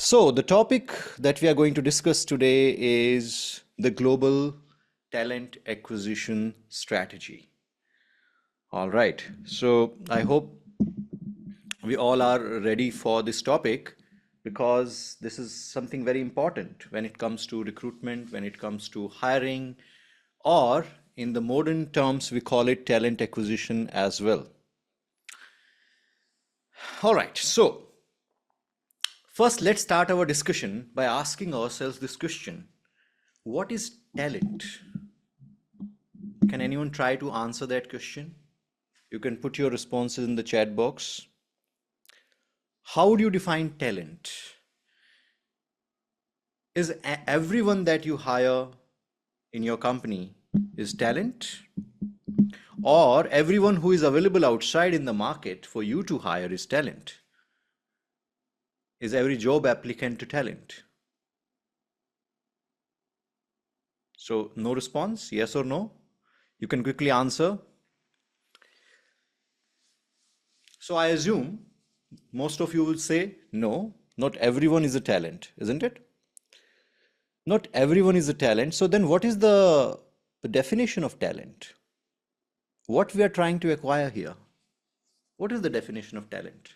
So, the topic that we are going to discuss today is the global talent acquisition strategy. All right. So, I hope we all are ready for this topic because this is something very important when it comes to recruitment, when it comes to hiring, or in the modern terms, we call it talent acquisition as well. All right. So, first, let's start our discussion by asking ourselves this question. What is talent? Can anyone try to answer that question? You can put your responses in the chat box. How would you define talent? Is everyone that you hire in your company is talent? Or everyone who is available outside in the market for you to hire is talent? Is every job applicant to talent? So no response, yes or no? You can quickly answer. So I assume most of you will say, no, not everyone is a talent, isn't it? Not everyone is a talent. So then what is the definition of talent? What we are trying to acquire here? What is the definition of talent?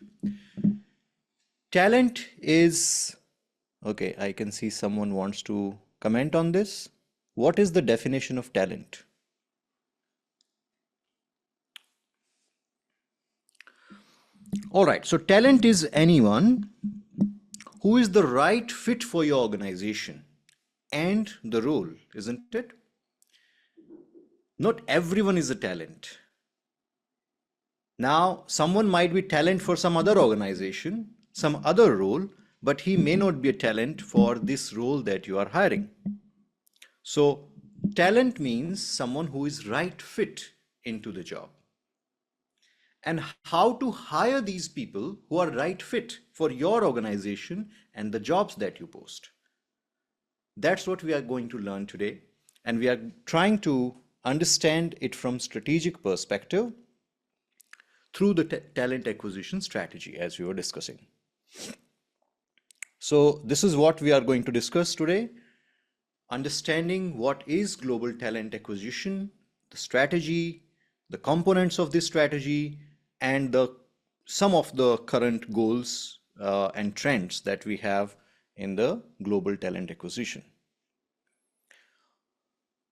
Talent is, okay, I can see someone wants to comment on this. What is the definition of talent? All right, so talent is anyone who is the right fit for your organization and the role, isn't it? Not everyone is a talent. Now, someone might be talent for some other organization, some other role, but he may not be a talent for this role that you are hiring. So, talent means someone who is right fit into the job. And how to hire these people who are right fit for your organization and the jobs that you post. That's what we are going to learn today. And we are trying to understand it from strategic perspective through the talent acquisition strategy as we were discussing. So this is what we are going to discuss today. Understanding what is global talent acquisition, the strategy, the components of this strategy, and some of the current goals and trends that we have in the global talent acquisition.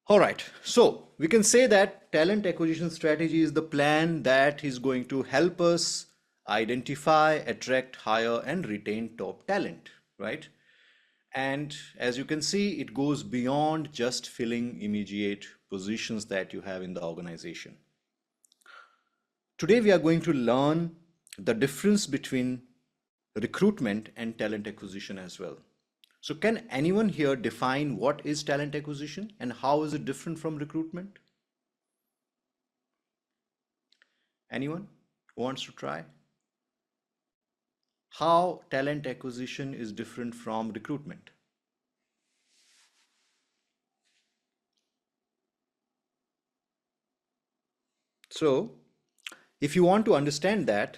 All right, so we can say that talent acquisition strategy is the plan that is going to help us identify, attract, hire, and retain top talent, right? And as you can see, it goes beyond just filling immediate positions that you have in the organization. Today, we are going to learn the difference between recruitment and talent acquisition as well. So can anyone here define what is talent acquisition and how is it different from recruitment? Anyone wants to try? How talent acquisition is different from recruitment? So if you want to understand that,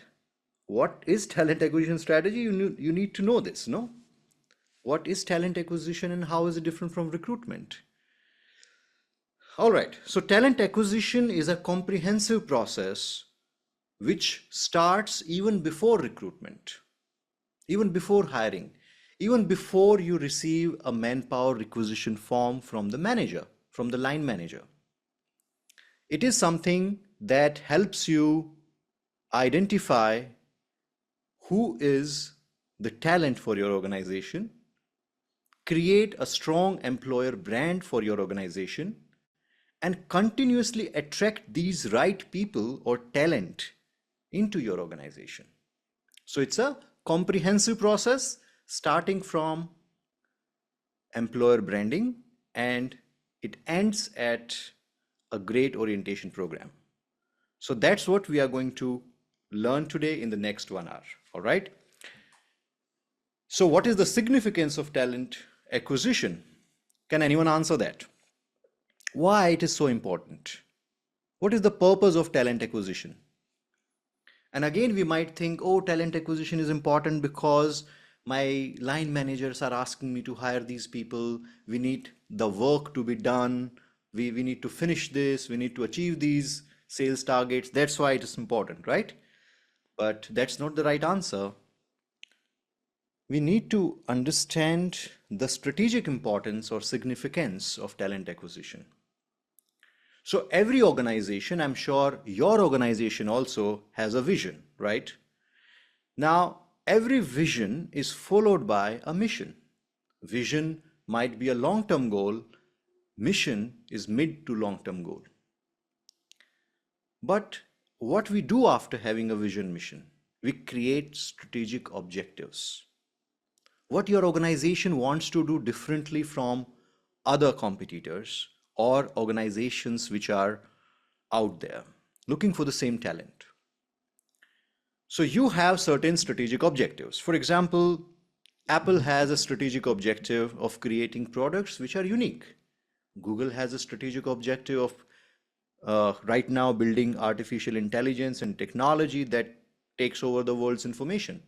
what is talent acquisition strategy, you need to know this, no? What is talent acquisition and how is it different from recruitment? All right, so talent acquisition is a comprehensive process which starts even before recruitment, even before hiring, even before you receive a manpower requisition form from the manager, from the line manager. It is something that helps you identify who is the talent for your organization, create a strong employer brand for your organization, and continuously attract these right people or talent into your organization. So it's a comprehensive process starting from employer branding, and it ends at a great orientation program. So that's what we are going to learn today in the next 1 hour. All right. So what is the significance of talent acquisition? Can anyone answer that? Why it is so important? What is the purpose of talent acquisition? And again, we might think, oh, talent acquisition is important because My line managers are asking me to hire these people. We need the work to be done. We need to finish this. We need to achieve these sales targets. That's why it is important, right? But that's not the right answer. We need to understand the strategic importance or significance of talent acquisition. So every organization, I'm sure your organization also has a vision, right? Now, every vision is followed by a mission. Vision might be a long-term goal. Mission is mid to long-term goal. But what we do after having a vision mission, we create strategic objectives. What your organization wants to do differently from other competitors or organizations which are out there looking for the same talent. So you have certain strategic objectives. For example, Apple has a strategic objective of creating products which are unique. Google has a strategic objective of right now building artificial intelligence and technology that takes over the world's information.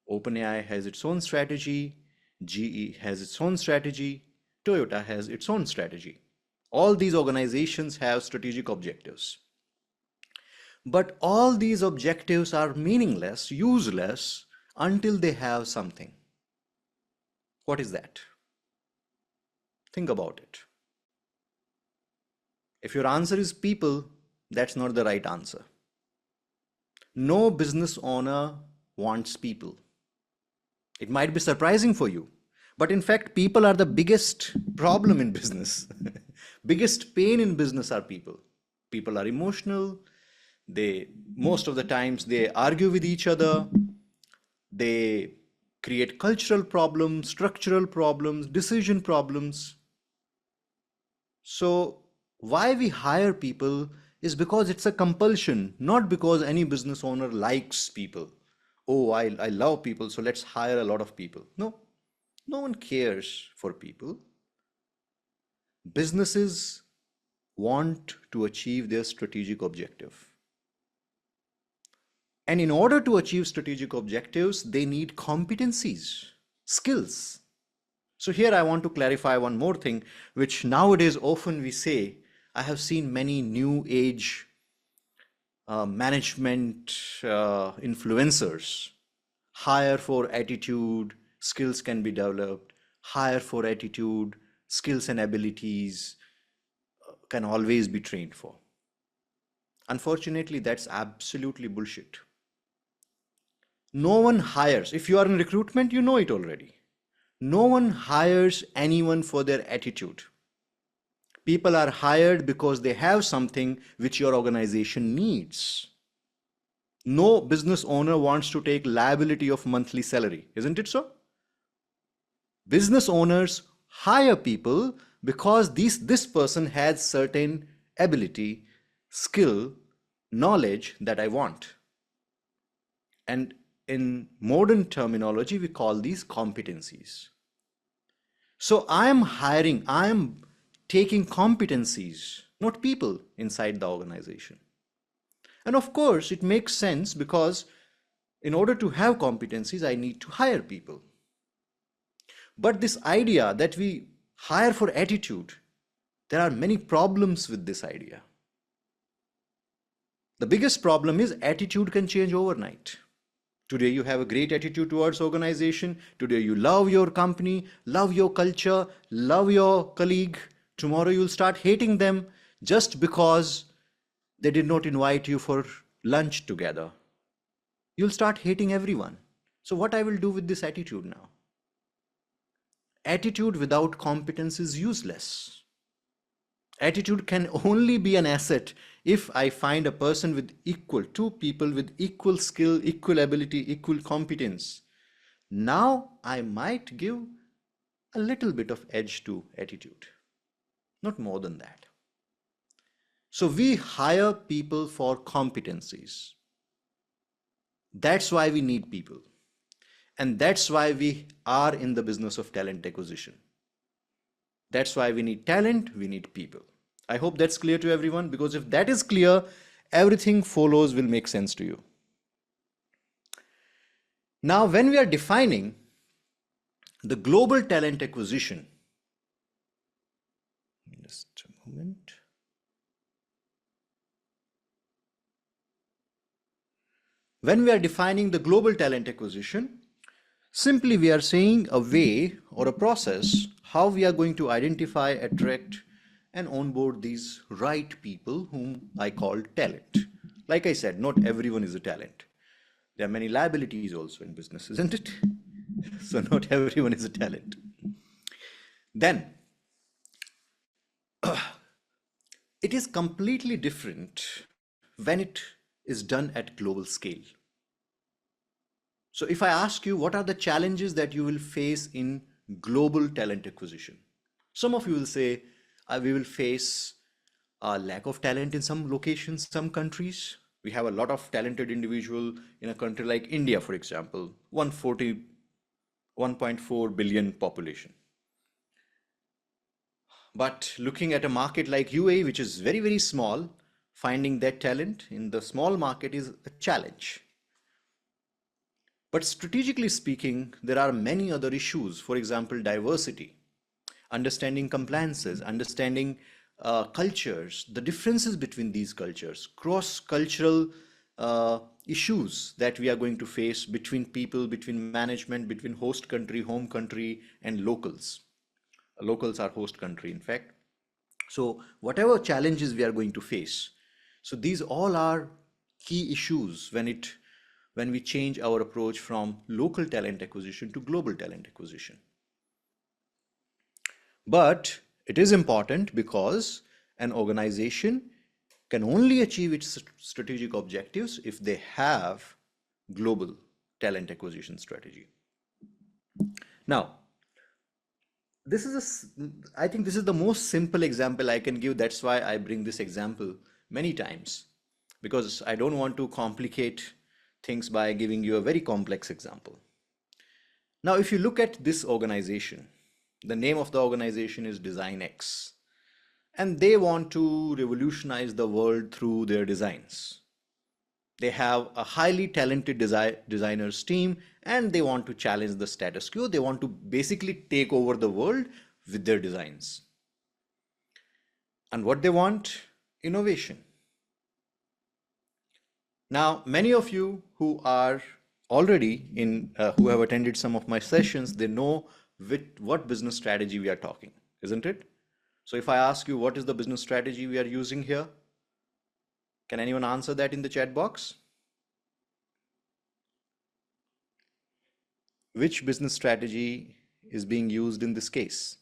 OpenAI has its own strategy, GE has its own strategy, Toyota has its own strategy. All these organizations have strategic objectives. But all these objectives are meaningless, useless, until they have something. What is that? Think about it. If your answer is people, that's not the right answer. No business owner wants people. It might be surprising for you, but in fact, people are the biggest problem in business. Biggest pain in business are people. People are emotional. Most of the times they argue with each other. They create cultural problems, structural problems, decision problems. So why we hire people is because it's a compulsion, not because any business owner likes people. Oh, I love people, so let's hire a lot of people. No, no one cares for people. Businesses want to achieve their strategic objective. And in order to achieve strategic objectives, they need competencies, skills. So here I want to clarify one more thing, which nowadays often we say. I have seen many new age management influencers hire for attitude, skills can be developed, hire for attitude, skills and abilities can always be trained for. Unfortunately, that's absolutely bullshit. No one hires, if you are in recruitment, you know it already. No one hires anyone for their attitude. People are hired because they have something which your organization needs. No business owner wants to take liability of monthly salary, isn't it so? Business owners hire people because this person has certain ability, skill, knowledge that I want. And in modern terminology, we call these competencies. So I am hiring, I am taking competencies, not people inside the organization. And of course, it makes sense because in order to have competencies, I need to hire people. But this idea that we hire for attitude, there are many problems with this idea. The biggest problem is attitude can change overnight. Today you have a great attitude towards organization. Today you love your company, love your culture, love your colleague. Tomorrow you'll start hating them just because they did not invite you for lunch together. You'll start hating everyone. So what I will do with this attitude now? Attitude without competence is useless. Attitude can only be an asset if I find a person with two people with equal skill, equal ability, equal competence. Now I might give a little bit of edge to attitude, not more than that. So we hire people for competencies. That's why we need people. And that's why we are in the business of talent acquisition. That's why we need talent, we need people. I hope that's clear to everyone, because if that is clear, everything follows will make sense to you. Now, when we are defining the global talent acquisition, just a moment. When we are defining the global talent acquisition, simply we are saying a way or a process how we are going to identify, attract, and onboard these right people whom I call talent. Like I said, not everyone is a talent. There are many liabilities also in business, isn't it? So not everyone is a talent. Then it is completely different when it is done at global scale. So if I ask you what are the challenges that you will face in global talent acquisition, some of you will say we will face a lack of talent in some locations, some countries. We have a lot of talented individual in a country like India, for example, 1.4 billion population. But looking at a market like UAE, which is very, very small, finding that talent in the small market is a challenge. But strategically speaking, there are many other issues. For example, diversity, understanding compliances, understanding cultures, the differences between these cultures, cross-cultural issues that we are going to face between people, between management, between host country, home country, and locals. Locals are host country, in fact. So whatever challenges we are going to face, so these all are key issues when we change our approach from local talent acquisition to global talent acquisition. But it is important because an organization can only achieve its strategic objectives if they have global talent acquisition strategy. Now, I think this is the most simple example I can give. That's why I bring this example many times, because I don't want to complicate things by giving you a very complex example. Now, if you look at this organization, the name of the organization is DesignX, and they want to revolutionize the world through their designs. They have a highly talented designers team, and they want to challenge the status quo. They want to basically take over the world with their designs. And what they want? Innovation. Now, many of you who are already who have attended some of my sessions, they know with what business strategy we are talking, isn't it? So if I ask you what is the business strategy we are using here, can anyone answer that in the chat box? Which business strategy is being used in this case?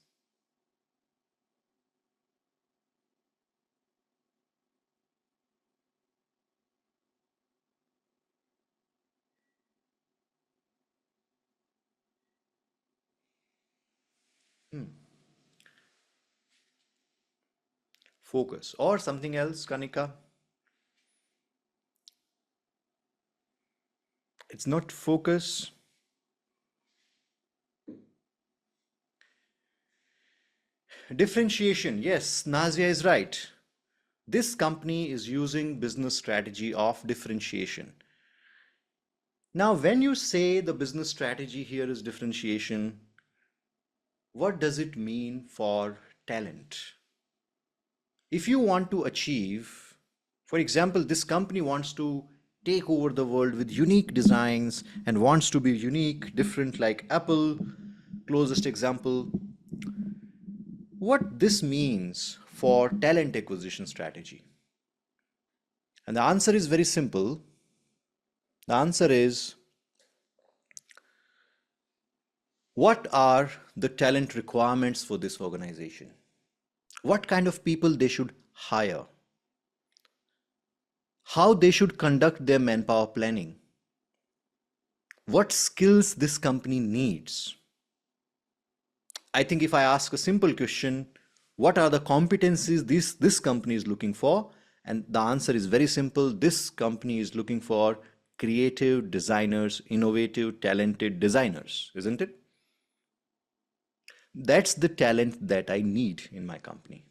Focus or something else, Kanika? It's not focus. Differentiation. Yes, Nazia is right. This company is using business strategy of differentiation. Now, when you say the business strategy here is differentiation, what does it mean for talent? If you want to achieve, for example, this company wants to take over the world with unique designs and wants to be unique, different, like Apple, closest example. What this means for talent acquisition strategy? And the answer is very simple. The answer is, what are the talent requirements for this organization? What kind of people they should hire? How they should conduct their manpower planning? What skills this company needs? I think if I ask a simple question, what are the competencies this company is looking for? And the answer is very simple. This company is looking for creative designers, innovative, talented designers, isn't it? That's the talent that I need in my company.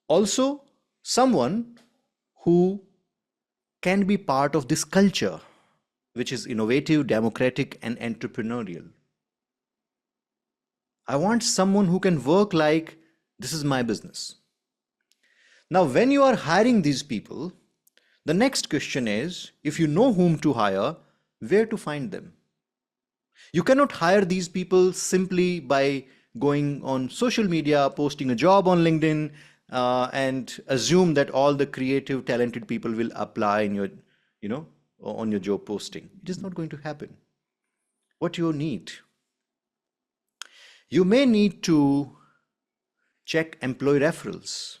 Also, someone who can be part of this culture. which is innovative, democratic, and entrepreneurial. I want someone who can work like this is my business. Now, when you are hiring these people, the next question is, if you know whom to hire, where to find them? You cannot hire these people simply by going on social media, posting a job on LinkedIn, and assume that all the creative, talented people will apply in your, you know, on your job posting. It is not going to happen. What you need, you may need to check employee referrals.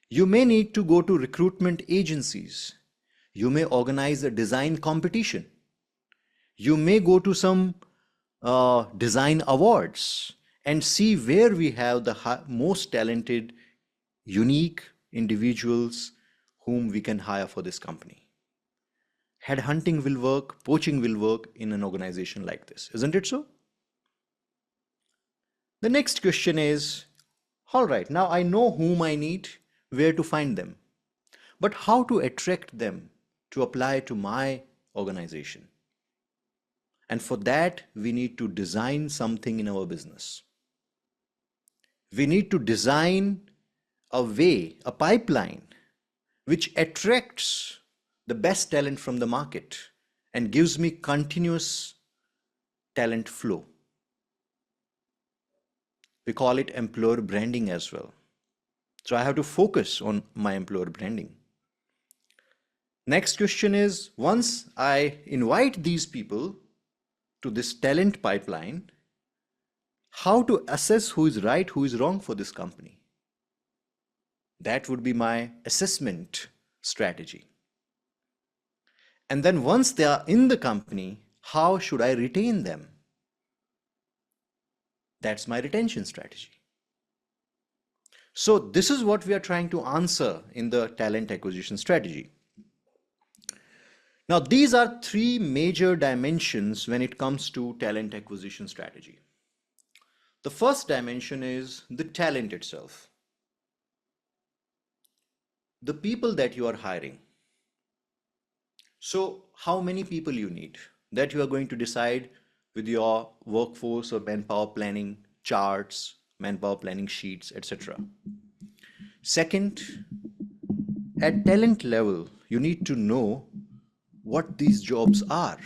You may need to go to recruitment agencies. You may organize a design competition. You may go to some design awards and see where we have the most talented, unique individuals whom we can hire for this company. Headhunting will work, poaching will work in an organization like this, isn't it so? The next question is, all right, now I know whom I need, where to find them, but how to attract them to apply to my organization? And for that, we need to design something in our business. We need to design a way, a pipeline, which attracts the best talent from the market and gives me continuous talent flow. We call it employer branding as well. So I have to focus on my employer branding. Next question is, once I invite these people to this talent pipeline, how to assess who is right, who is wrong for this company? That would be my assessment strategy. And then once they are in the company, how should I retain them? That's my retention strategy. So this is what we are trying to answer in the talent acquisition strategy. Now, these are three major dimensions when it comes to talent acquisition strategy. The first dimension is the talent itself. The people that you are hiring. So how many people you need? That you are going to decide with your workforce or manpower planning charts, manpower planning sheets, etc. Second, at talent level, you need to know what these jobs are.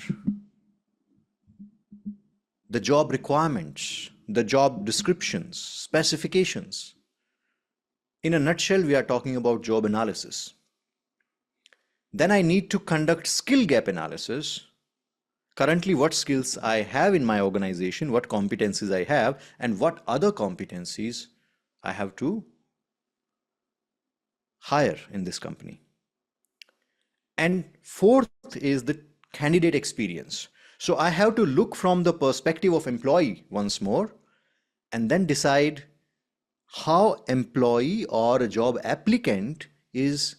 The job requirements, the job descriptions, specifications. In a nutshell, we are talking about job analysis. Then I need to conduct skill gap analysis. Currently, what skills I have in my organization, what competencies I have, and what other competencies I have to hire in this company. And fourth is the candidate experience. So I have to look from the perspective of employee once more, and then decide how employee or a job applicant is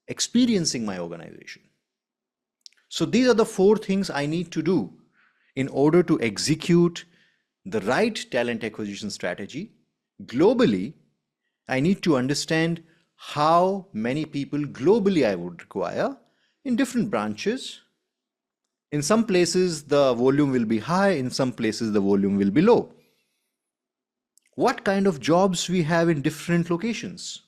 experiencing my organization. So these are the four things I need to do in order to execute the right talent acquisition strategy. Globally, I need to understand how many people globally I would require in different branches. In some places, the volume will be high. In some places, the volume will be low. What kind of jobs we have in different locations?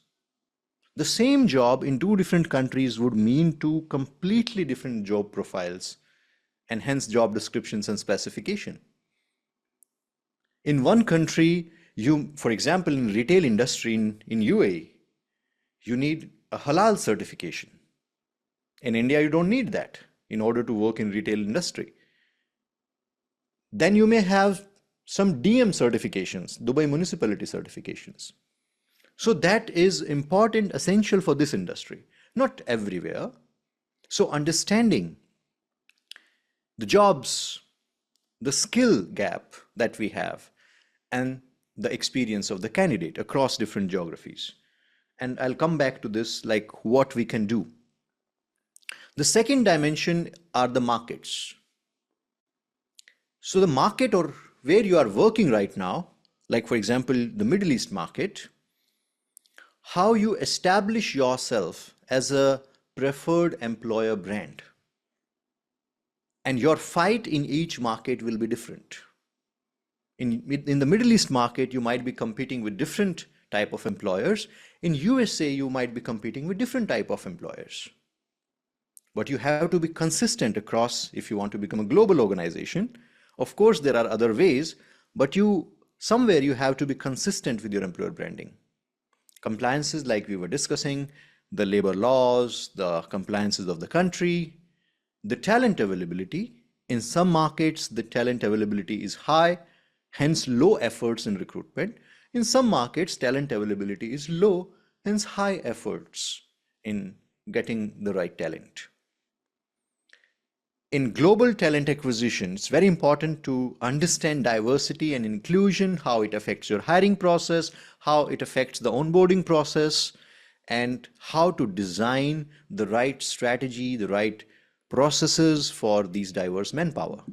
The same job in two different countries would mean two completely different job profiles and hence job descriptions and specification. In one country, for example, in retail industry in UAE, you need a halal certification. In India, you don't need that in order to work in retail industry. Then you may have some DM certifications, Dubai municipality certifications. So that is important, essential for this industry, not everywhere. So understanding the jobs, the skill gap that we have, and the experience of the candidate across different geographies. And I'll come back to this, like what we can do. The second dimension are the markets. So the market or where you are working right now, like for example, the Middle East market, how you establish yourself as a preferred employer brand. And your fight in each market will be different. In the Middle East market, you might be competing with different type of employers. In USA, you might be competing with different type of employers. But you have to be consistent across if you want to become a global organization. Of course, there are other ways, but somewhere you have to be consistent with your employer branding. Compliances like we were discussing, the labor laws, the compliances of the country, the talent availability. In some markets, the talent availability is high, hence low efforts in recruitment. In some markets, talent availability is low, hence high efforts in getting the right talent. In global talent acquisition, it's very important to understand diversity and inclusion, how it affects your hiring process, how it affects the onboarding process, and how to design the right strategy, the right processes for these diverse manpower.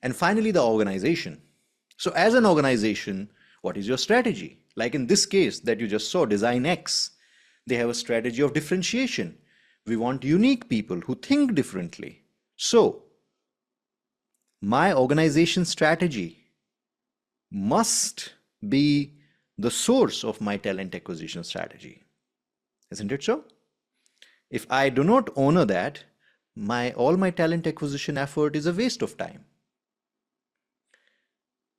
And finally, the organization. So as an organization, what is your strategy? Like in this case that you just saw, Design X, they have a strategy of differentiation. We want unique people who think differently. So my organization strategy must be the source of my talent acquisition strategy. Isn't it so? If I do not honor that, all my talent acquisition effort is a waste of time.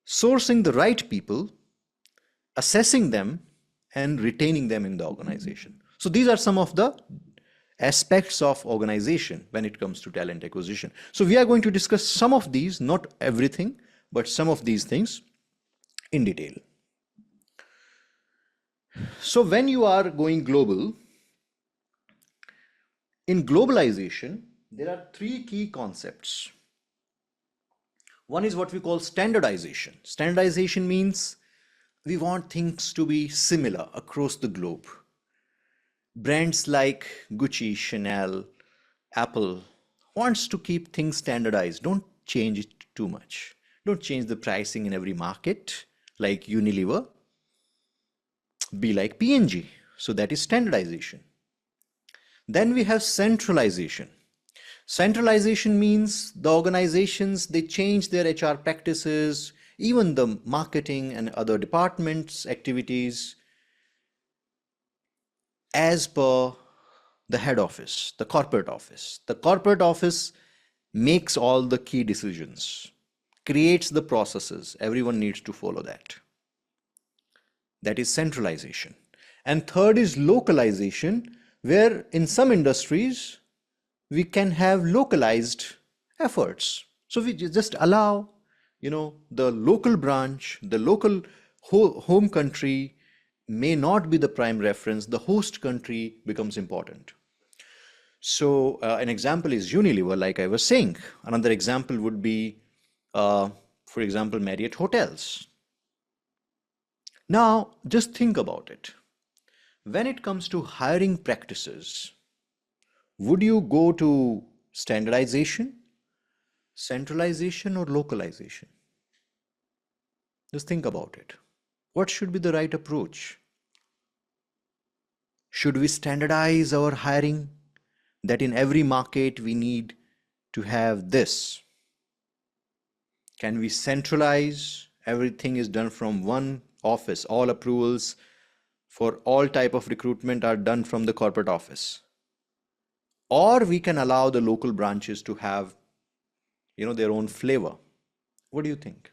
Sourcing the right people, assessing them, and retaining them in the organization. So these are some of the aspects of organization when it comes to talent acquisition. So we are going to discuss some of these, not everything, but some of these things in detail. So when you are going global, in globalization, there are three key concepts. One is what we call standardization. Standardization means we want things to be similar across the globe. Brands like Gucci, Chanel, Apple wants to keep things standardized. Don't change it too much. Don't change the pricing in every market like Unilever. Be like P&G. So that is standardization. Then we have centralization. Centralization means the organizations, they change their HR practices, even the marketing and other departments' activities as per the head office, the corporate office. The corporate office makes all the key decisions, creates the processes. Everyone needs to follow that. That is centralization. And third is localization, where in some industries, we can have localized efforts. So we just allow, the local branch, the local home country may not be the prime reference, the host country becomes important. So an example is Unilever, like I was saying. Another example would be, for example, Marriott Hotels. Now, just think about it. When it comes to hiring practices, would you go to standardization, centralization, or localization? Just think about it. What should be the right approach? Should we standardize our hiring? That in every market we need to have this. Can we centralize? Everything is done from one office. All approvals for all type of recruitment are done from the corporate office. Or we can allow the local branches to have, their own flavor. What do you think?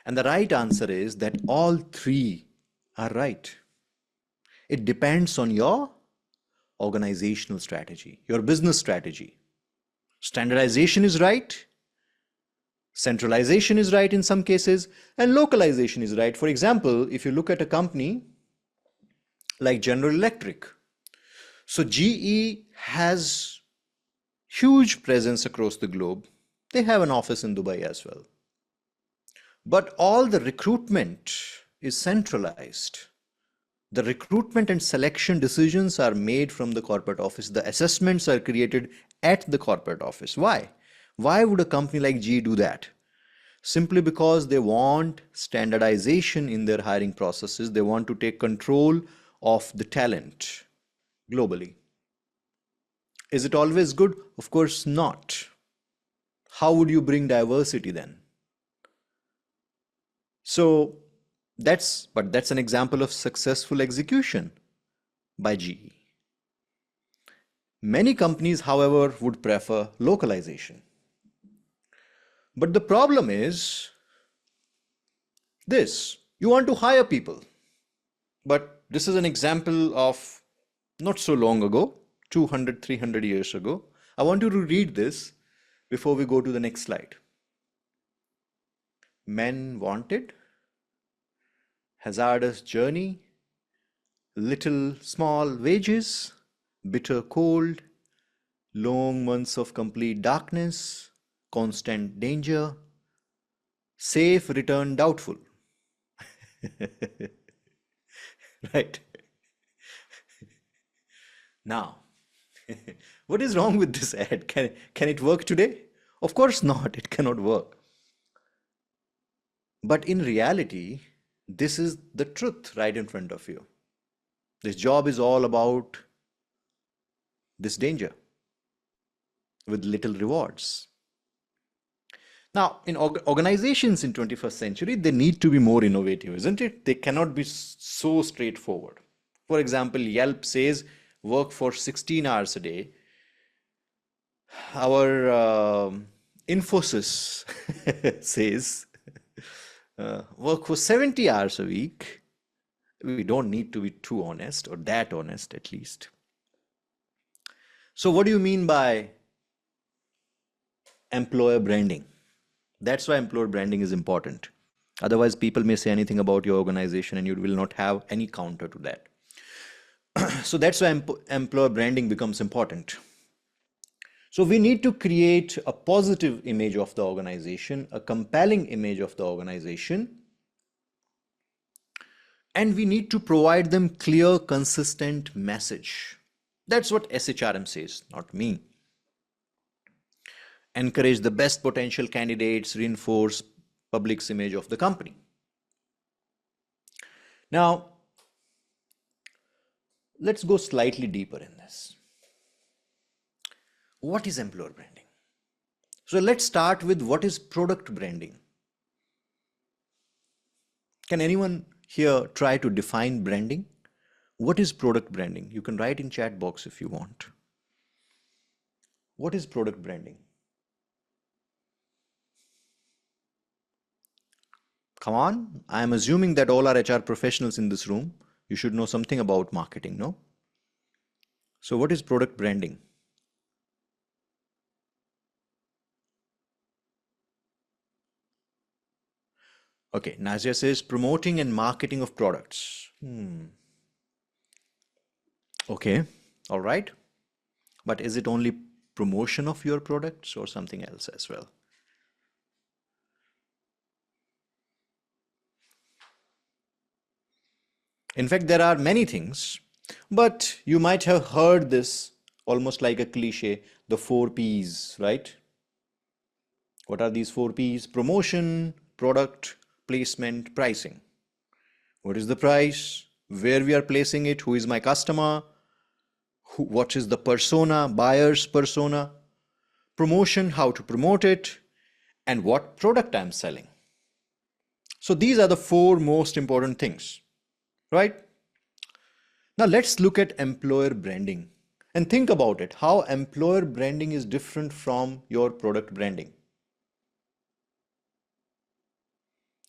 And the right answer is that all three are right. It depends on your organizational strategy, your business strategy. Standardization is right, centralization is right in some cases, and localization is right. For example, if you look at a company like General Electric, so GE has huge presence across the globe. They have an office in Dubai as well. But all the recruitment is centralized. The recruitment and selection decisions are made from the corporate office. The assessments are created at the corporate office. Why? Why would a company like GE do that? Simply because they want standardization in their hiring processes. They want to take control of the talent globally. Is it always good? Of course not. How would you bring diversity then? So that's an example of successful execution by GE. Many companies, however, would prefer localization. But the problem is this: you want to hire people. But this is an example of not so long ago, 200, 300 years ago. I want you to read this before we go to the next slide. Men wanted hazardous journey, little small wages, bitter cold, long months of complete darkness, constant danger, safe return doubtful. Right. Now, what is wrong with this ad? Can it work today? Of course not, it cannot work. But in reality, this is the truth right in front of you. This job is all about this danger with little rewards. Now, in organizations in 21st century, they need to be more innovative, isn't it? They cannot be so straightforward. For example, Yelp says work for 16 hours a day. Our Infosys says work for 70 hours a week. We don't need to be too honest, or that honest at least. So what do you mean by employer branding? That's why employer branding is important. Otherwise, people may say anything about your organization and you will not have any counter to that. So that's why employer branding becomes important. So we need to create a positive image of the organization, a compelling image of the organization, and we need to provide them clear, consistent message. That's what SHRM says, not me. Encourage the best potential candidates, reinforce public's image of the company. Now, let's go slightly deeper in this. What is employer branding? So let's start with what is product branding. Can anyone here try to define branding? What is product branding? You can write in chat box if you want. What is product branding? Come on, I am assuming that all are HR professionals in this room. You should know something about marketing, no? So what is product branding? Okay, Nazia says promoting and marketing of products. Okay, all right. But is it only promotion of your products or something else as well? In fact, there are many things, but you might have heard this almost like a cliche, the 4 Ps, right? What are these 4 Ps? Promotion, product, placement, pricing. What is the price? Where we are placing it? Who is my customer? What is the persona, buyer's persona? Promotion, how to promote it, and what product I'm selling. So these are the 4 most important things, right? Now let's look at employer branding and think about it, how employer branding is different from your product branding.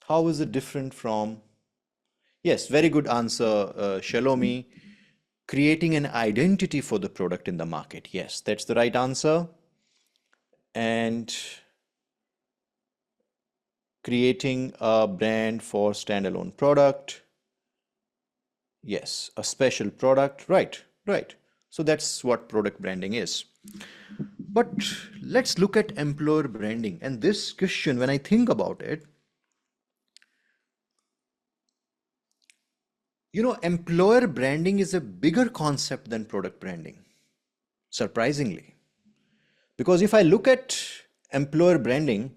How is it different from? Yes, very good answer, Shalomi. Creating an identity for the product in the market. Yes, that's the right answer. And creating a brand for standalone product. Yes, a special product. Right, right. So that's what product branding is. But let's look at employer branding. And this question, when I think about it, you know, employer branding is a bigger concept than product branding, surprisingly. Because if I look at employer branding,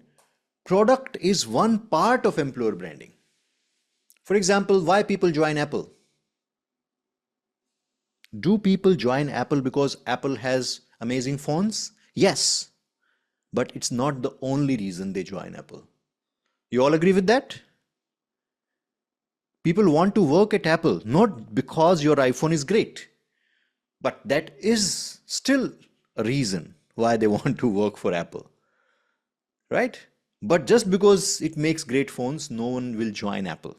product is one part of employer branding. For example, why people join Apple? Do people join Apple because Apple has amazing phones? Yes, but it's not the only reason they join Apple. You all agree with that? People want to work at Apple not because your iPhone is great, but that is still a reason why they want to work for Apple, right? But just because it makes great phones, no one will join Apple.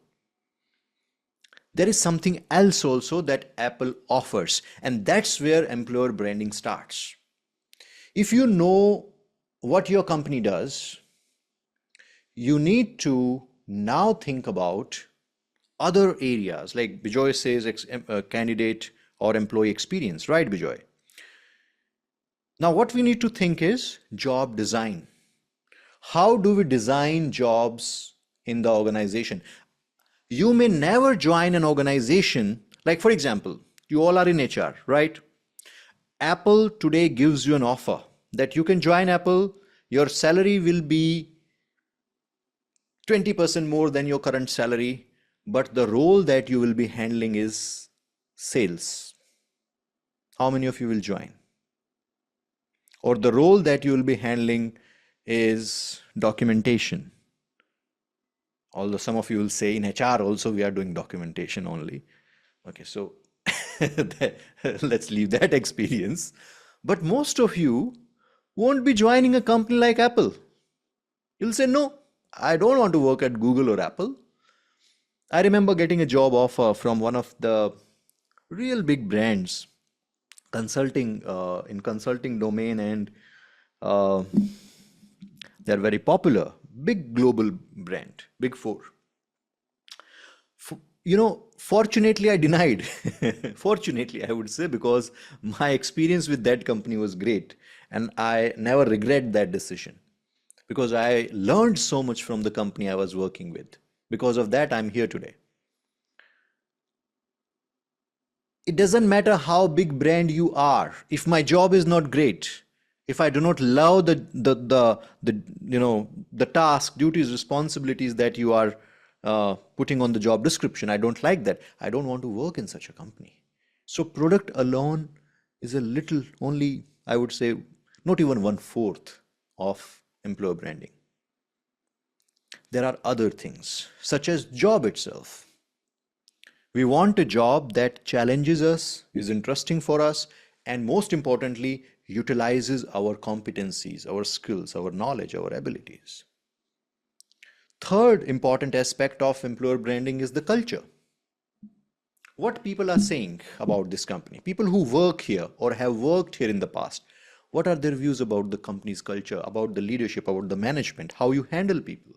There is something else also that Apple offers, and that's where employer branding starts. If you know what your company does, you need to now think about other areas, like Bijoy says, candidate or employee experience, right, Bijoy? Now, what we need to think is job design. How do we design jobs in the organization? You may never join an organization, like for example, you all are in HR, right? Apple today gives you an offer that you can join Apple, your salary will be 20% more than your current salary, but the role that you will be handling is sales. How many of you will join? Or the role that you will be handling is documentation. Although some of you will say in HR also we are doing documentation only. Okay, so let's leave that experience. But most of you won't be joining a company like Apple. You'll say, no, I don't want to work at Google or Apple. I remember getting a job offer from one of the real big brands, consulting in consulting domain, and uh, they're very popular, big global brand, big four. Fortunately, I denied. Fortunately, I would say, because my experience with that company was great, and I never regret that decision because I learned so much from the company I was working with. Because of that, I'm here today. It doesn't matter how big brand you are. If my job is not great, if I do not love the task, duties, responsibilities that you are putting on the job description, I don't like that. I don't want to work in such a company. So product alone is a little, only I would say, not even 1/4 of employer branding. There are other things such as job itself. We want a job that challenges us, is interesting for us, and most importantly, utilizes our competencies, our skills, our knowledge, our abilities. Third important aspect of employer branding is the culture. What people are saying about this company, people who work here or have worked here in the past, what are their views about the company's culture, about the leadership, about the management, how you handle people?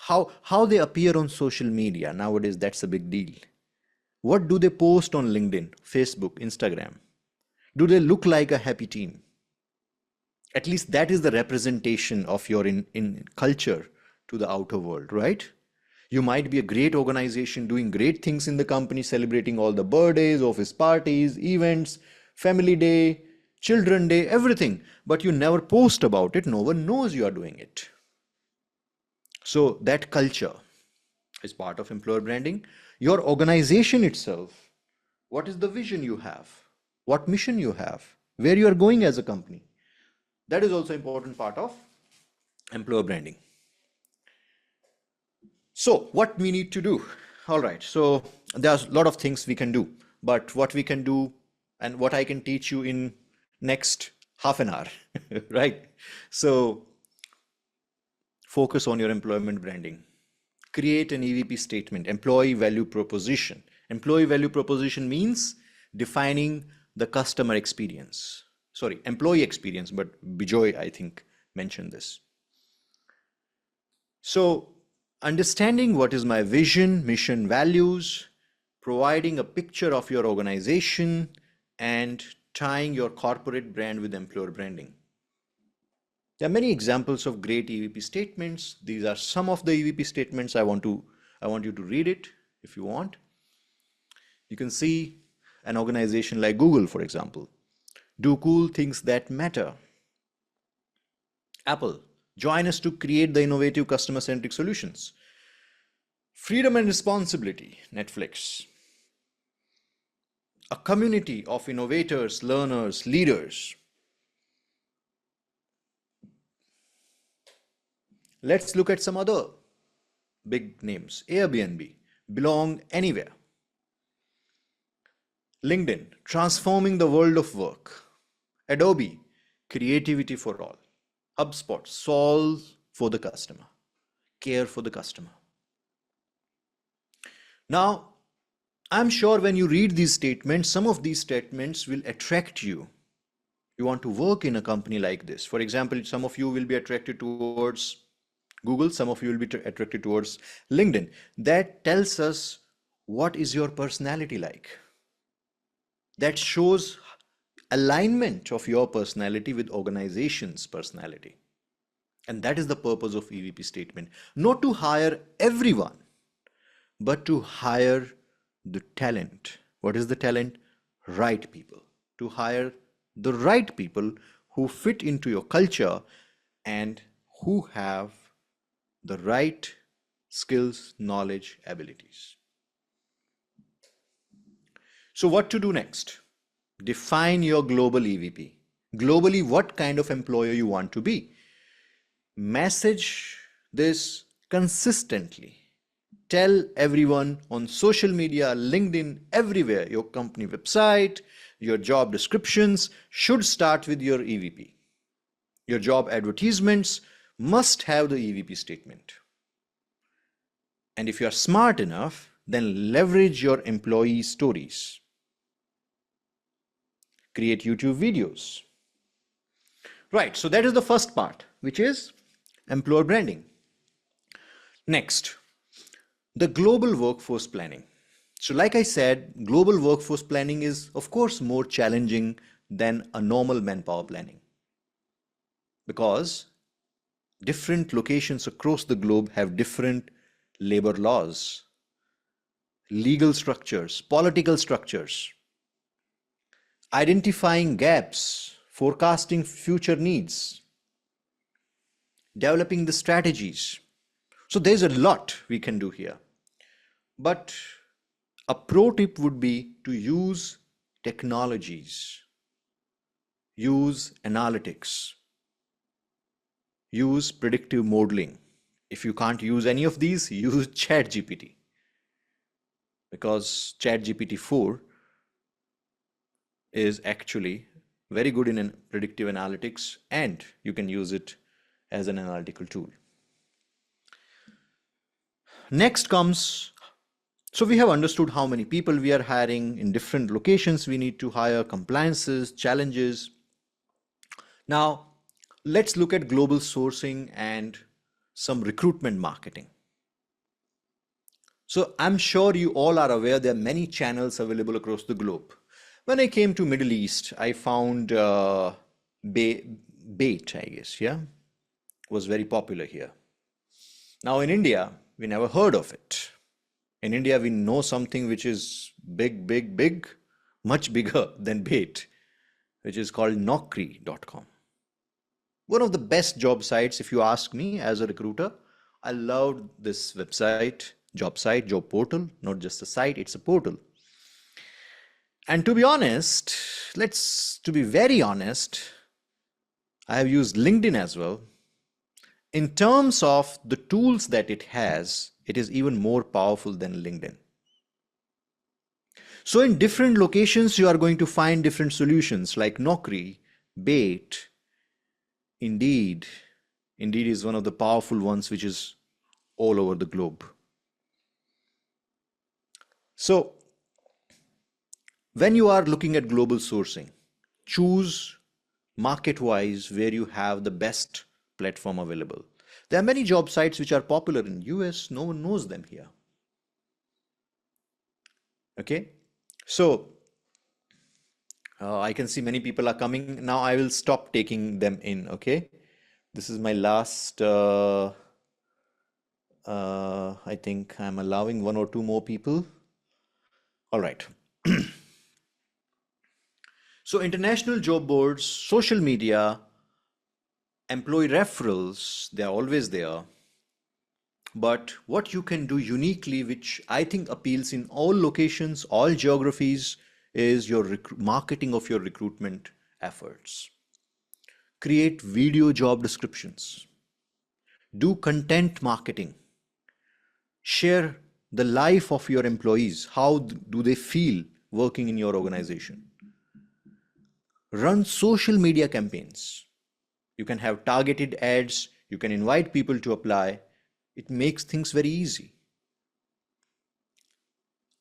How they appear on social media nowadays, that's a big deal. What do they post on LinkedIn, Facebook, Instagram? Do they look like a happy team? At least that is the representation of your in culture to the outer world, right? You might be a great organization doing great things in the company, celebrating all the birthdays, office parties, events, family day, children day, everything, but you never post about it. No one knows you are doing it. So that culture is part of employer branding. Your organization itself, what is the vision you have? What mission you have? Where you are going as a company? That is also important part of employer branding. So what we need to do? All right, so there's a lot of things we can do, but what we can do and what I can teach you in next half an hour, right? So focus on your employment branding. Create an EVP statement, employee value proposition. Employee value proposition means defining the customer experience. Sorry, employee experience, but Bijoy, I think, mentioned this. So understanding what is my vision, mission, values, providing a picture of your organization, and tying your corporate brand with employer branding. There are many examples of great EVP statements. These are some of the EVP statements. I want you to read it if you want. You can see an organization like Google, for example. Do cool things that matter. Apple, join us to create the innovative customer-centric solutions. Freedom and responsibility, Netflix. a community of innovators, learners, leaders. Let's look at some other big names. Airbnb, belong anywhere. LinkedIn, transforming the world of work. Adobe, creativity for all. HubSpot, solve for the customer, care for the customer. Now, I'm sure when you read these statements, some of these statements will attract you. You want to work in a company like this. For example, some of you will be attracted towards Google, some of you will be attracted towards LinkedIn. That tells us what is your personality like. That shows alignment of your personality with organization's personality. And that is the purpose of EVP statement. Not to hire everyone, but to hire the talent. What is the talent? Right people. To hire the right people who fit into your culture and who have the right skills, knowledge, abilities. So what to do next? Define your global EVP. Globally, what kind of employer you want to be. Message this consistently. Tell everyone on social media, LinkedIn, everywhere, your company website, your job descriptions should start with your EVP. Your job advertisements must have the EVP statement. And if you are smart enough, then leverage your employee stories. Create YouTube videos. Right, so that is the first part, which is employer branding. Next, the global workforce planning. So like I said, global workforce planning is of course more challenging than a normal manpower planning, because different locations across the globe have different labor laws, legal structures, political structures. Identifying gaps, forecasting future needs, developing the strategies. So there's a lot we can do here. But a pro tip would be to use technologies, use analytics, use predictive modeling. If you can't use any of these, use ChatGPT, because ChatGPT 4 is actually very good in predictive analytics, and you can use it as an analytical tool. Next comes, so we have understood how many people we are hiring in different locations we need to hire, compliances, challenges. Now, let's look at global sourcing and some recruitment marketing. So I'm sure you all are aware there are many channels available across the globe. When I came to Middle East, I found bait, I guess, yeah, was very popular here. Now in India, we never heard of it. In India, we know something which is big, much bigger than bait, which is called Naukri.com. One of the best job sites, if you ask me as a recruiter. I loved this website, job portal, not just a site, it's a portal. And to be honest, to be very honest, I have used LinkedIn as well. In terms of the tools that it has, it is even more powerful than LinkedIn. So in different locations, you are going to find different solutions like Naukri, Bait, Indeed. Indeed is one of the powerful ones which is all over the globe. So when you are looking at global sourcing, choose market-wise where you have the best platform available. There are many job sites which are popular in US, no one knows them here. Okay, so I can see many people are coming. Now I will stop taking them in, okay? This is my last, I think I'm allowing 1 or 2 more people. All right. So international job boards, social media, employee referrals, they're always there. But what you can do uniquely, which I think appeals in all locations, all geographies, is your marketing of your recruitment efforts. Create video job descriptions. Do content marketing. Share the life of your employees. How do they feel working in your organization? Run social media campaigns. You can have targeted ads. You can invite people to apply. It makes things very easy.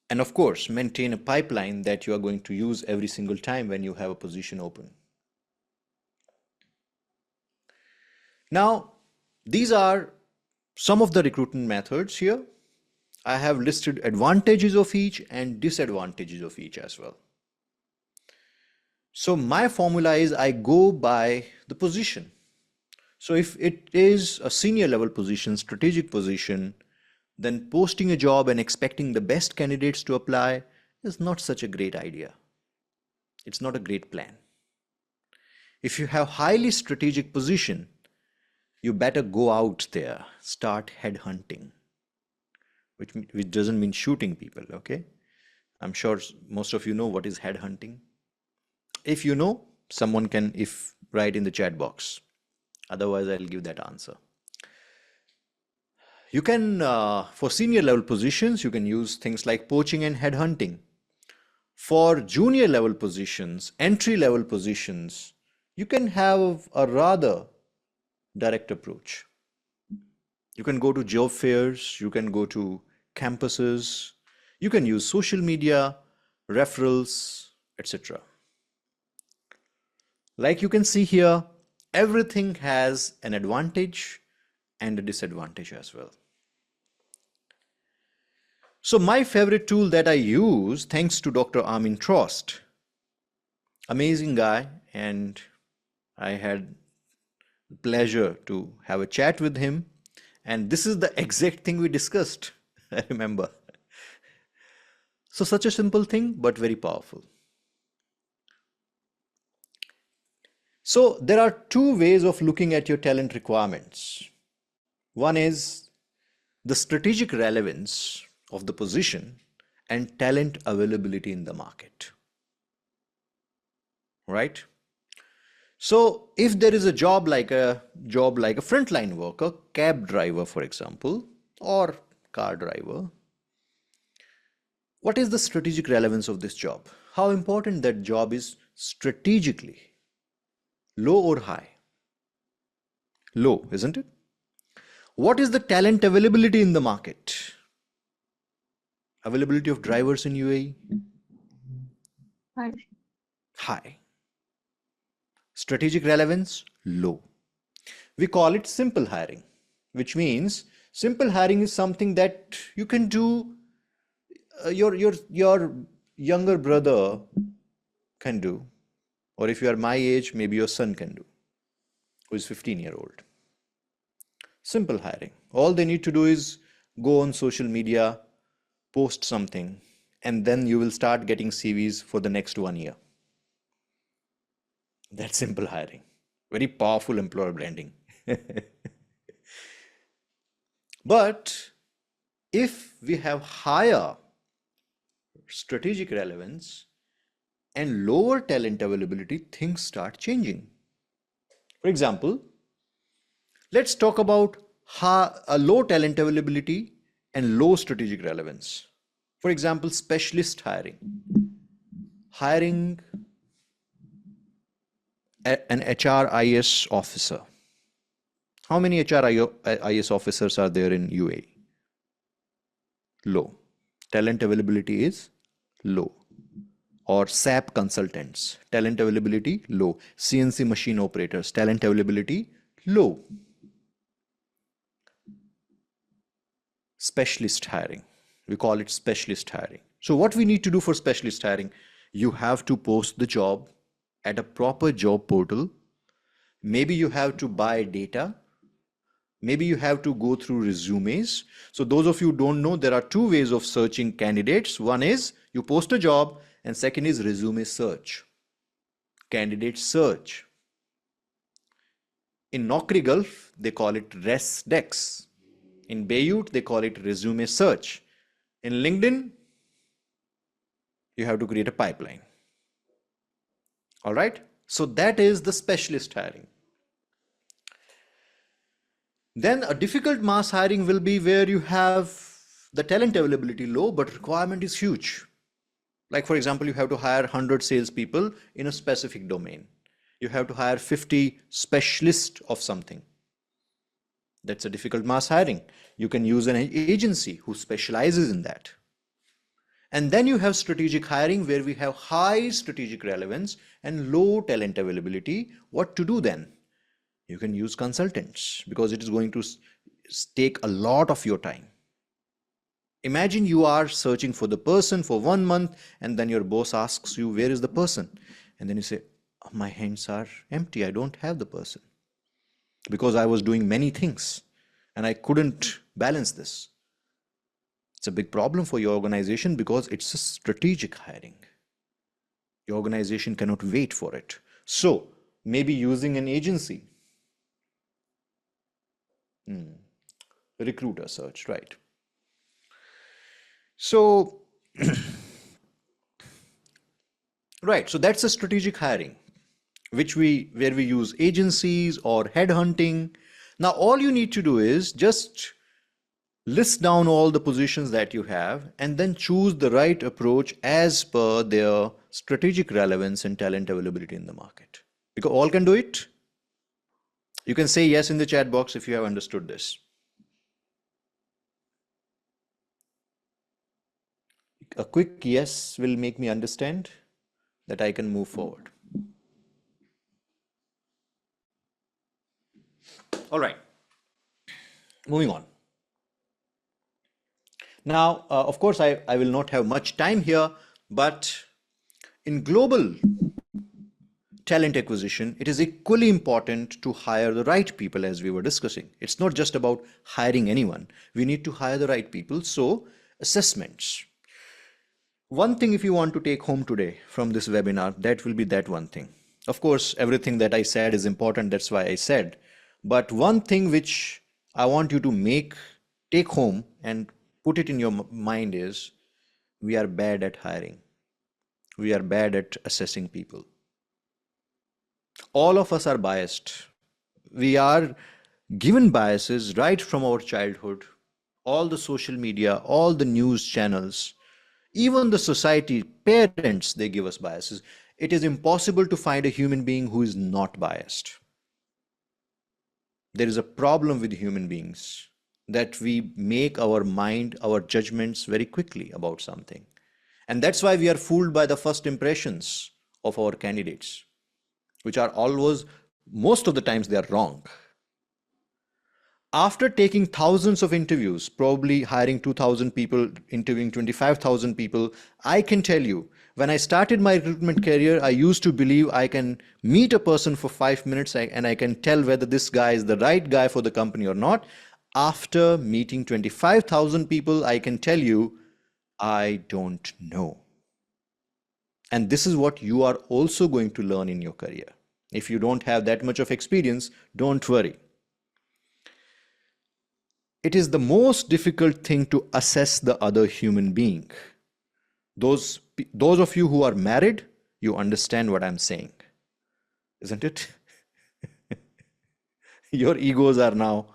And of course, maintain a pipeline that you are going to use every single time when you have a position open. Now, these are some of the recruitment methods here. I have listed advantages of each and disadvantages of each as well. So my formula is I go by the position. So if it is a senior level position, strategic position, then posting a job and expecting the best candidates to apply is not such a great idea. It's not a great plan. If you have highly strategic position, you better go out there, start headhunting, which doesn't mean shooting people, okay? I'm sure most of you know what is headhunting. If you know, someone can write in the chat box. Otherwise, I'll give that answer. You can, for senior level positions, you can use things like poaching and headhunting. For junior level positions, entry level positions, you can have a rather direct approach. You can go to job fairs, you can go to campuses, you can use social media, referrals, etc. Like you can see here, everything has an advantage and a disadvantage as well. So my favorite tool that I use, thanks to Dr. Armin Trost, amazing guy, and I had the pleasure to have a chat with him, and this is the exact thing we discussed, I remember. So such a simple thing, but very powerful. So there are two ways of looking at your talent requirements. One is the strategic relevance of the position and talent availability in the market. Right? So if there is a job like a frontline worker, cab driver, for example, or car driver, what is the strategic relevance of this job? How important that job is strategically? Low or high? Low, isn't it? What is the talent availability in the market? Availability of drivers in UAE? High. High. Strategic relevance? Low. We call it simple hiring, which means simple hiring is something that you can do, your younger brother can do, or if you are my age, maybe your son can do, who is 15-year-old. Simple hiring. All they need to do is go on social media, post something, and then you will start getting CVs for the next 1 year. That's simple hiring. Very powerful employer branding. But if we have higher strategic relevance and lower talent availability, things start changing. For example, let's talk about a low talent availability and low strategic relevance. For example, specialist hiring. Hiring an HRIS officer. How many HRIS officers are there in UAE? Low. Talent availability is low. Or SAP consultants, talent availability low. CNC machine operators, talent availability low. Specialist hiring. We call it specialist hiring. So what we need to do for specialist hiring, you have to post the job at a proper job portal. Maybe you have to buy data. Maybe you have to go through resumes. So those of you who don't know, there are two ways of searching candidates. One is you post a job, and second is resume search, candidate search. In Naukri Gulf, they call it ResDex. In Beirut, they call it resume search. In LinkedIn, You have to create a pipeline. All right. So that is the specialist hiring. Then a difficult mass hiring will be where you have the talent availability low, but requirement is huge. Like, for example, you have to hire 100 salespeople in a specific domain. You have to hire 50 specialists of something. That's a difficult mass hiring. You can use an agency who specializes in that. And then you have strategic hiring where we have high strategic relevance and low talent availability. What to do then? You can use consultants because it is going to take a lot of your time. Imagine you are searching for the person for 1 month and then your boss asks you, where is the person? And then you say, my hands are empty. I don't have the person because I was doing many things and I couldn't balance this. It's a big problem for your organization because it's a strategic hiring. Your organization cannot wait for it. So maybe using an agency. Recruiter search, right? So, right, so that's a strategic hiring, where we use agencies or headhunting. Now, all you need to do is just list down all the positions that you have and then choose the right approach as per their strategic relevance and talent availability in the market. Because all can do it. You can say yes in the chat box if you have understood this. A quick yes will make me understand that I can move forward. All right, moving on. Now, of course, I will not have much time here, but in global talent acquisition, it is equally important to hire the right people, as we were discussing. It's not just about hiring anyone. We need to hire the right people. So, assessments. One thing, if you want to take home today from this webinar, that will be that one thing. Of course, everything that I said is important. That's why I said. But one thing which I want you to take home and put it in your mind is, we are bad at hiring. We are bad at assessing people. All of us are biased. We are given biases right from our childhood. All the social media, all the news channels, even the society, parents, they give us biases. It is impossible to find a human being who is not biased. There is a problem with human beings that we make our mind, our judgments very quickly about something. And that's why we are fooled by the first impressions of our candidates, which are always, most of the times, they are wrong. After taking thousands of interviews, probably hiring 2,000 people, interviewing 25,000 people, I can tell you, when I started my recruitment career, I used to believe I can meet a person for 5 minutes and I can tell whether this guy is the right guy for the company or not. After meeting 25,000 people, I can tell you, I don't know. And this is what you are also going to learn in your career. If you don't have that much of experience, don't worry. It is the most difficult thing to assess the other human being. Those of you who are married, you understand what I'm saying, isn't it? Your egos are now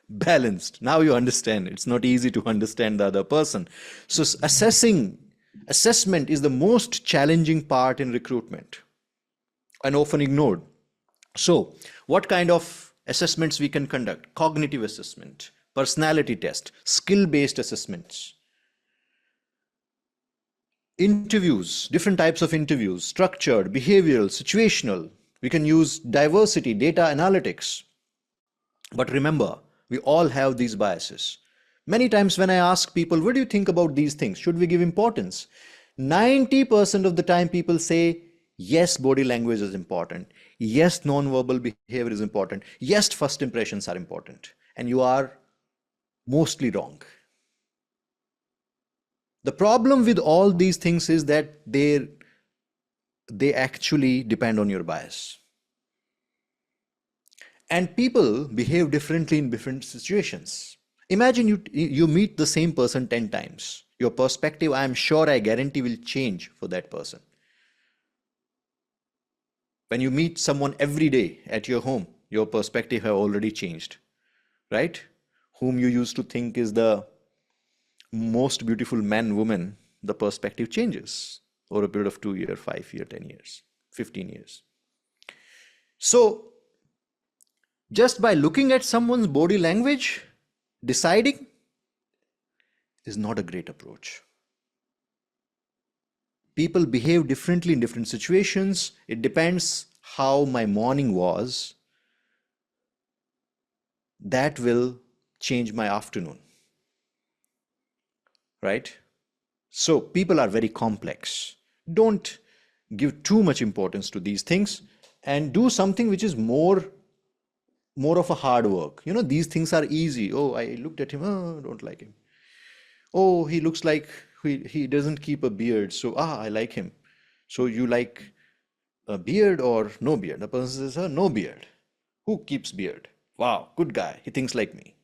balanced. Now you understand. It's not easy to understand the other person. So assessment is the most challenging part in recruitment and often ignored. So what kind of assessments we can conduct? Cognitive assessment, personality test, skill-based assessments, interviews, different types of interviews, structured, behavioral, situational. We can use diversity, data analytics. But remember, we all have these biases. Many times when I ask people, what do you think about these things? Should we give importance? 90% of the time people say, yes, body language is important. Yes, non-verbal behavior is important. Yes, first impressions are important. And you are mostly wrong. The problem with all these things is that they actually depend on your bias. And people behave differently in different situations. Imagine you meet the same person 10 times. Your perspective, I am sure, I guarantee, will change for that person. When you meet someone every day at your home, your perspective have already changed, right? Whom you used to think is the most beautiful man, woman, the perspective changes over a period of 2 years, 5 years, 10 years, 15 years. So just by looking at someone's body language, deciding is not a great approach. People behave differently in different situations. It depends how my morning was. That will change my afternoon, right? So people are very complex. Don't give too much importance to these things and do something which is more of a hard work. These things are easy. Oh, I looked at him. Oh, don't like him. Oh, he looks like he doesn't keep a beard. So, I like him. So you like a beard or no beard? The person says, no beard. Who keeps beard? Wow, good guy. He thinks like me.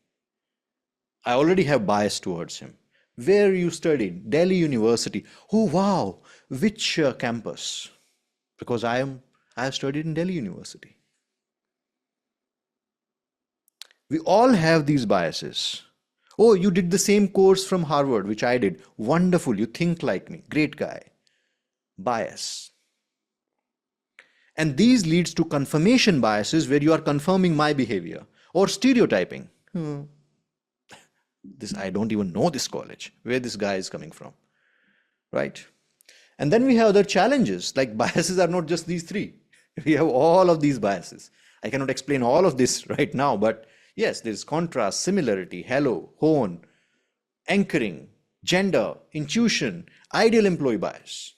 I already have bias towards him. Where you studied? Delhi University. Oh, wow. Which campus? Because I have studied in Delhi University. We all have these biases. Oh, you did the same course from Harvard, which I did. Wonderful. You think like me. Great guy. Bias. And these leads to confirmation biases where you are confirming my behavior or stereotyping. This, I don't even know this college, where this guy is coming from, right? And then we have other challenges, like biases are not just these three. We have all of these biases. I cannot explain all of this right now, but yes, there's contrast, similarity, halo, hone, anchoring, gender, intuition, ideal employee bias,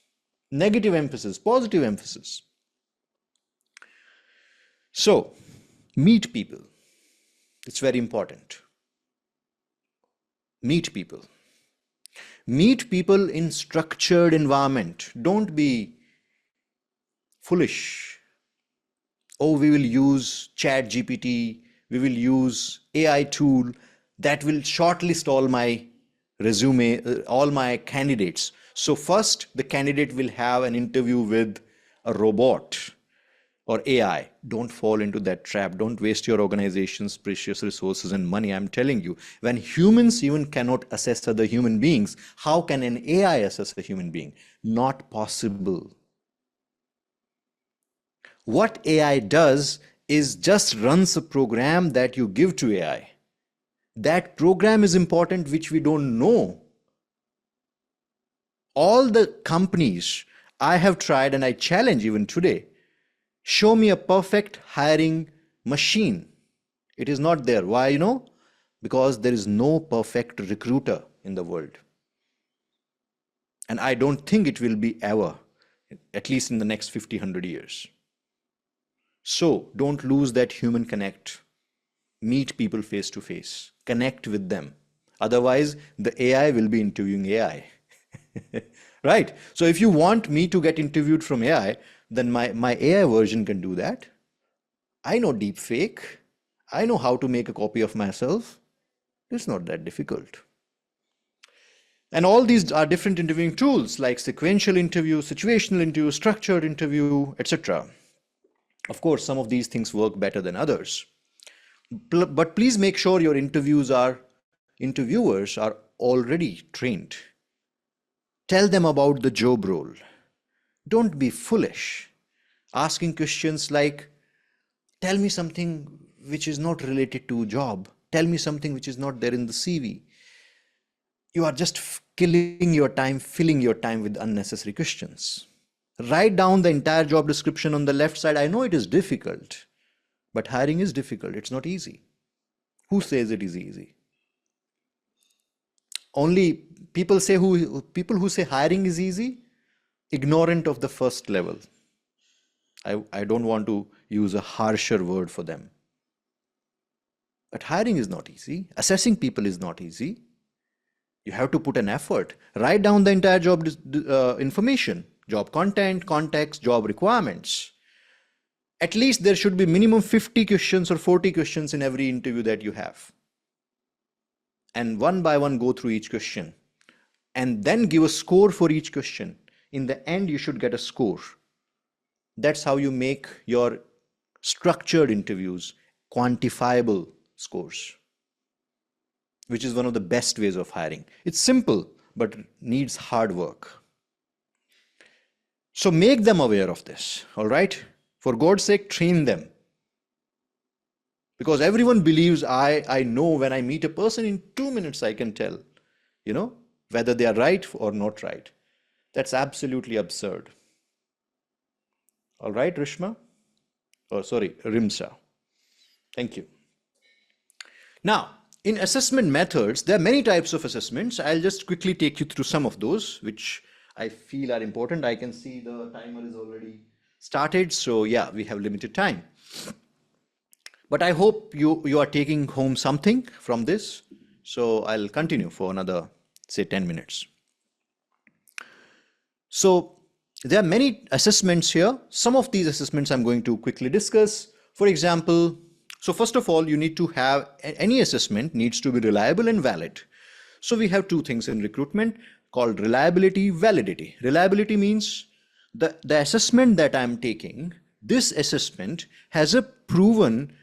negative emphasis, positive emphasis. So, meet people. It's very important. Meet people. Meet people in structured environment. Don't be foolish. Oh, we will use Chat GPT. We will use AI tool that will shortlist all my resume, all my candidates. So first, the candidate will have an interview with a robot or AI. Don't fall into that trap. Don't waste your organization's precious resources and money. I'm telling you, when humans even cannot assess other human beings, how can an AI assess a human being? Not possible. What AI does is just runs a program that you give to AI. That program is important, which we don't know. All the companies I have tried, and I challenge even today, show me a perfect hiring machine. It is not there. Why? Because there is no perfect recruiter in the world. And I don't think it will be ever, at least in the next 50, 100 years. So don't lose that human connect. Meet people face to face. Connect with them. Otherwise, the AI will be interviewing AI. Right? So if you want me to get interviewed from AI, then my AI version can do that. I know deep fake. I know how to make a copy of myself. It's not that difficult. And all these are different interviewing tools like sequential interview, situational interview, structured interview, etc. Of course, some of these things work better than others. But please make sure your interviewers are already trained. Tell them about the job role. Don't be foolish. Asking questions like, tell me something which is not related to job. Tell me something which is not there in the CV. You are just killing your time, filling your time with unnecessary questions. Write down the entire job description on the left side. I know it is difficult, but hiring is difficult. It's not easy. Who says it is easy? Only people who say hiring is easy, ignorant of the first level. I don't want to use a harsher word for them. But hiring is not easy. Assessing people is not easy. You have to put an effort. Write down the entire job information, job content, context, job requirements. At least there should be minimum 50 questions or 40 questions in every interview that you have. And one by one, go through each question. and then give a score for each question. In the end, you should get a score. That's how you make your structured interviews quantifiable scores, which is one of the best ways of hiring. It's simple, but needs hard work. So make them aware of this, all right? For God's sake, train them. Because everyone believes I know when I meet a person in 2 minutes, I can tell, whether they are right or not right. That's absolutely absurd. All right, Rishma? Oh, sorry, Rimsa. Thank you. Now, in assessment methods, there are many types of assessments. I'll just quickly take you through some of those, which I feel are important. I can see the timer is already started. So yeah, we have limited time. But I hope you are taking home something from this. So I'll continue for another, say, 10 minutes. So there are many assessments here. Some of these assessments I'm going to quickly discuss. For example, so first of all, you need to have any assessment needs to be reliable and valid. So we have two things in recruitment called reliability, validity. Reliability means the assessment that I'm taking, this assessment has a proven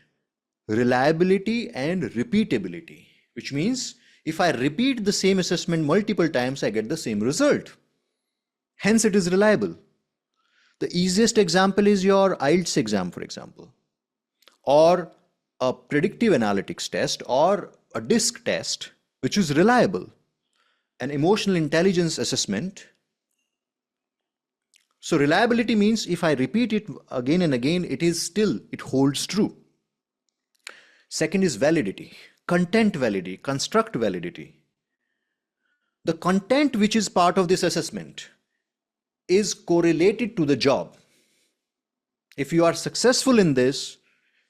reliability and repeatability, which means if I repeat the same assessment multiple times, I get the same result. Hence, it is reliable. The easiest example is your IELTS exam, for example, or a predictive analytics test or a DISC test, which is reliable. An emotional intelligence assessment. So reliability means if I repeat it again and again, it holds true. Second is validity, content validity, construct validity. The content which is part of this assessment is correlated to the job. If you are successful in this,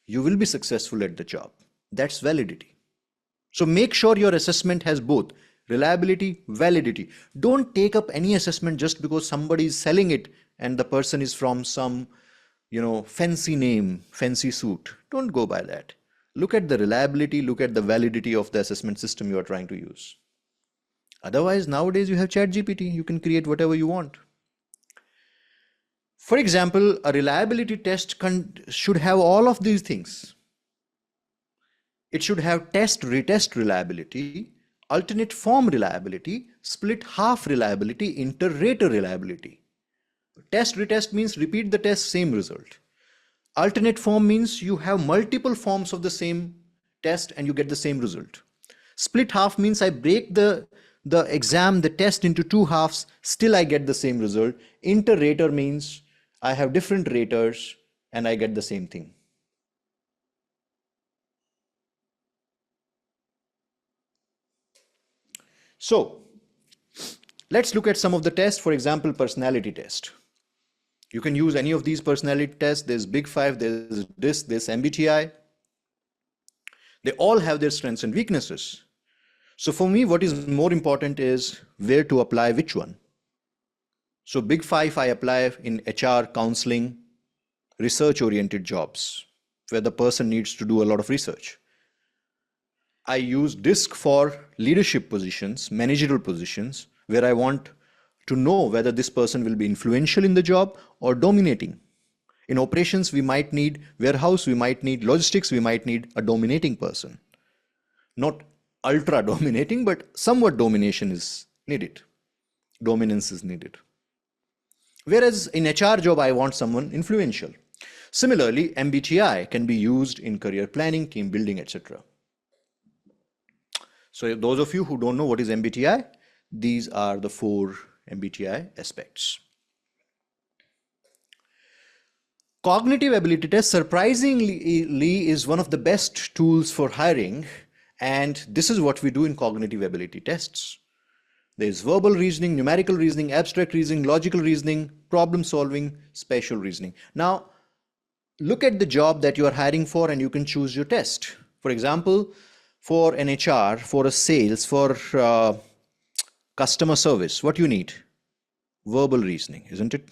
you will be successful at the job. That's validity. So make sure your assessment has both reliability, validity. Don't take up any assessment just because somebody is selling it and the person is from some, fancy name, fancy suit. Don't go by that. Look at the reliability, look at the validity of the assessment system you are trying to use. Otherwise, nowadays you have ChatGPT. You can create whatever you want. For example, a reliability test should have all of these things. It should have test-retest reliability, alternate form reliability, split half reliability, inter-rater reliability. Test-retest means repeat the test, same result. Alternate form means you have multiple forms of the same test and you get the same result. Split half means I break the exam, the test into two halves, still I get the same result. Inter-rater means I have different raters and I get the same thing. So let's look at some of the tests. For example, personality test. You can use any of these personality tests. There's Big Five, there's DISC, there's MBTI. They all have their strengths and weaknesses. So for me, what is more important is where to apply which one. So Big Five I apply in HR, counseling, research-oriented jobs, where the person needs to do a lot of research. I use DISC for leadership positions, managerial positions, where I want to know whether this person will be influential in the job or dominating. In operations, we might need warehouse, we might need logistics, we might need a dominating person. Not ultra dominating, but somewhat domination is needed. Dominance is needed. Whereas in HR job, I want someone influential. Similarly, MBTI can be used in career planning, team building, etc. So those of you who don't know what is MBTI, these are the 4 MBTI aspects. Cognitive ability test, surprisingly, is one of the best tools for hiring, and this is what we do in cognitive ability tests. There's verbal reasoning, numerical reasoning, abstract reasoning, logical reasoning, problem solving, spatial reasoning. Now, look at the job that you are hiring for and you can choose your test. For example, for an HR, for a sales, for customer service, what you need? Verbal reasoning, isn't it?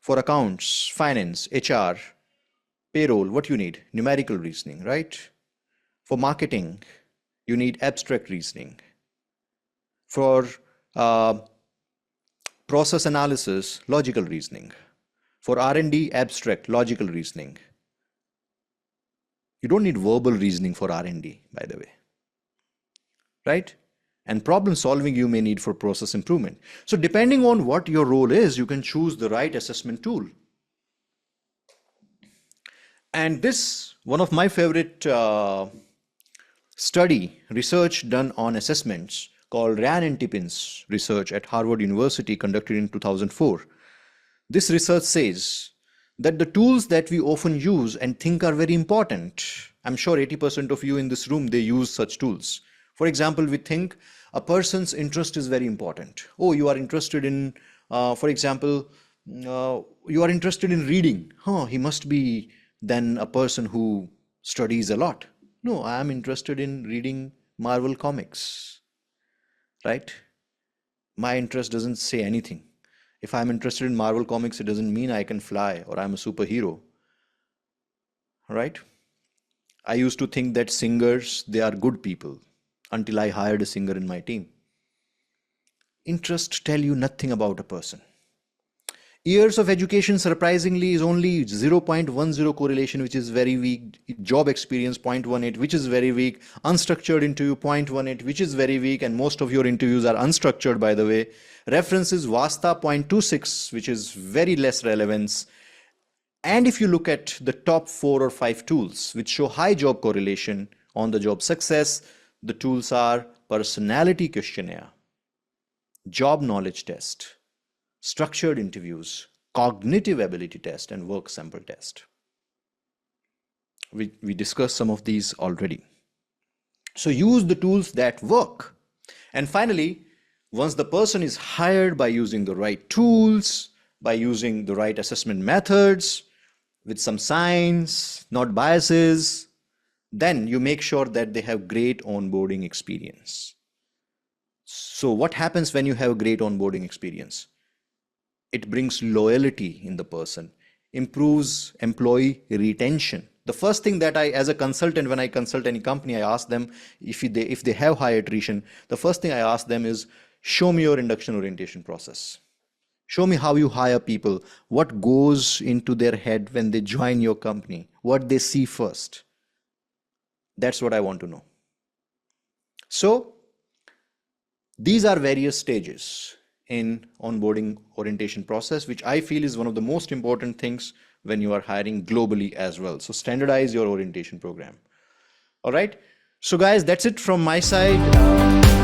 For accounts, finance, HR, payroll, what you need? Numerical reasoning, right? For marketing, you need abstract reasoning. For uh, process analysis, logical reasoning. For R&D, abstract, logical reasoning. You don't need verbal reasoning for R&D, by the way, right? And problem solving you may need for process improvement. So depending on what your role is, you can choose the right assessment tool. And this, one of my favorite study, research done on assessments called Ryan and Tippin's research at Harvard University conducted in 2004. This research says that the tools that we often use and think are very important, I'm sure 80% of you in this room, they use such tools. For example, we think a person's interest is very important. Oh, you are interested in, for example, you are interested in reading. Huh, he must be then a person who studies a lot. No, I am interested in reading Marvel comics, right? My interest doesn't say anything. If I'm interested in Marvel comics, it doesn't mean I can fly or I'm a superhero, right? I used to think that singers, they are good people until I hired a singer in my team. Interests tell you nothing about a person. Years of education, surprisingly, is only 0.10 correlation, which is very weak. Job experience, 0.18, which is very weak. Unstructured interview, 0.18, which is very weak. And most of your interviews are unstructured, by the way. References, Vasta, 0.26, which is very less relevance. And if you look at the top 4 or 5 tools, which show high job correlation on the job success, the tools are personality questionnaire, job knowledge test, structured interviews, cognitive ability test, and work sample test. We discussed some of these already. So use the tools that work. And finally, once the person is hired by using the right tools, by using the right assessment methods, with some science, not biases, then you make sure that they have great onboarding experience. So what happens when you have a great onboarding experience? It brings loyalty in the person, improves employee retention. The first thing that I, as a consultant, when I consult any company, I ask them if they have high attrition, the first thing I ask them is, show me your induction orientation process. Show me how you hire people, what goes into their head when they join your company, what they see first. That's what I want to know. So these are various stages in onboarding orientation process, which I feel is one of the most important things when you are hiring globally as well. So standardize your orientation program. All right. So guys, that's it from my side.